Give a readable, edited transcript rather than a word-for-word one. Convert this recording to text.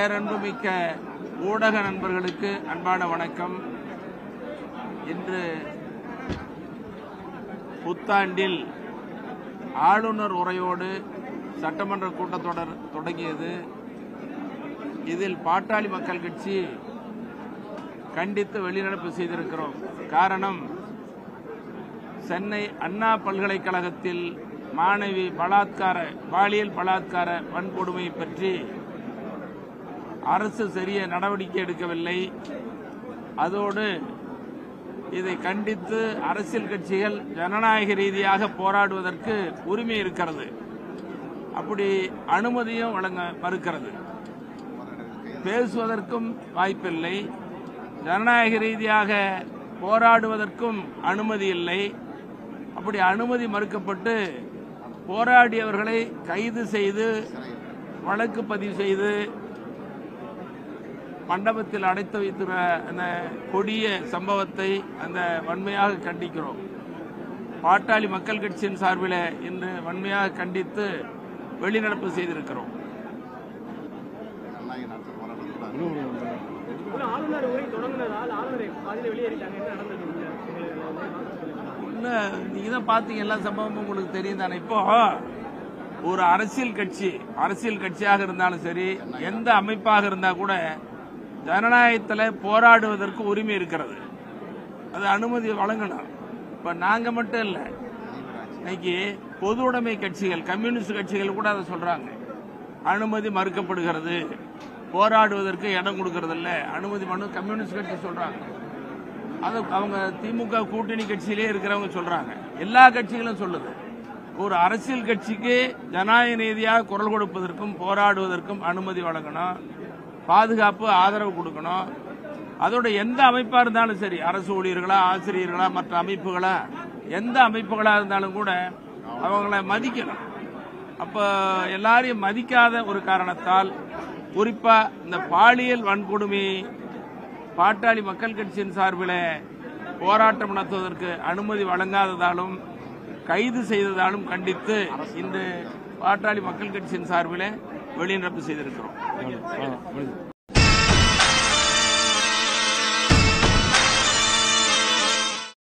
பேரன்புமிக்க ஊடக நண்பர்களுக்கு அன்பான வணக்கம். இன்று புத்தாண்டில் ஆளுநர் உரையோடு சட்டமன்ற கூட்டத்தொடர் தொடங்கியது. இதில் பாட்டாளி மக்கள் கட்சி கண்டித்து வெளிநடப்பு செய்திருக்கிறோம். காரணம், சென்னை அண்ணா பல்கலைக்கழகத்தில் மாணவி பாலியல் பலாத்கார வன்கொடுமை பற்றி அரசு சரிய நடவடிக்கை எடுக்கவில்லை. அதோடு இதை கண்டித்து அரசியல் கட்சிகள் ஜனநாயக ரீதியாக போராடுவதற்கு உரிமை இருக்கிறது. அப்படி அனுமதியும் வழங்க மறுக்கிறது. பேசுவதற்கும் வாய்ப்பில்லை. ஜனநாயக ரீதியாக போராடுவதற்கும் அனுமதி இல்லை. அப்படி அனுமதி மறுக்கப்பட்டு போராடியவர்களை கைது செய்து வழக்கு பதிவு செய்து மண்டபத்தில் அடைத்து வைத்துள்ள அந்த கொடிய சம்பவத்தை அந்த வன்மையாக கண்டிக்கிறோம். பாட்டாளி மக்கள் கட்சியின் சார்பில் இன்று வன்மையாக கண்டித்து வெளிநடப்பு செய்திருக்கிறோம். நீங்க தான் பாத்தீங்க, எல்லா சம்பவமும் உங்களுக்கு தெரியும் தானே. இப்போ ஒரு அரசியல் கட்சியாக இருந்தாலும் சரி, எந்த அமைப்பாக இருந்தா கூட ஜனநாயகத்தில் போராடுவதற்கு உரிமை இருக்கிறது. அது அனுமதி வழங்கணும். இப்ப நாங்க மட்டும் இல்ல, இன்னைக்கு பொது உடைமை கட்சிகள், கம்யூனிஸ்ட் கட்சிகள் கூட அதை சொல்றாங்க. அனுமதி மறுக்கப்படுகிறது, போராடுவதற்கு இடம் கொடுக்கறது இல்ல, அனுமதி மனு கம்யூனிஸ்ட் கட்சி சொல்றாங்க. அது அவங்க திமுக கூட்டணி கட்சியிலே இருக்கிறவங்க சொல்றாங்க. எல்லா கட்சிகளும் சொல்லுது. ஒரு அரசியல் கட்சிக்கு ஜனநாயக ரீதியாக குரல் கொடுப்பதற்கும் போராடுவதற்கும் அனுமதி வழங்கணும், பாதுகாப்பு ஆதரவு கொடுக்கணும். அதோட எந்த அமைப்பா இருந்தாலும் சரி, அரசு ஊழியர்களா, ஆசிரியர்களா, மற்ற அமைப்புகளா, எந்த அமைப்புகளா இருந்தாலும் கூட அவங்களை மதிக்கணும். அப்ப எல்லாரையும் மதிக்காத ஒரு காரணத்தால், குறிப்பா இந்த பாலியல் வன்கொடுமை பாட்டாளி மக்கள் கட்சியின் சார்பில் போராட்டம் நடத்துவதற்கு அனுமதி வழங்காததாலும் கைது செய்ததாலும் கண்டித்து இன்று பாட்டாளி மக்கள் கட்சியின் சார்பில் வெளிநடப்பு செய்திருக்கிறோம்.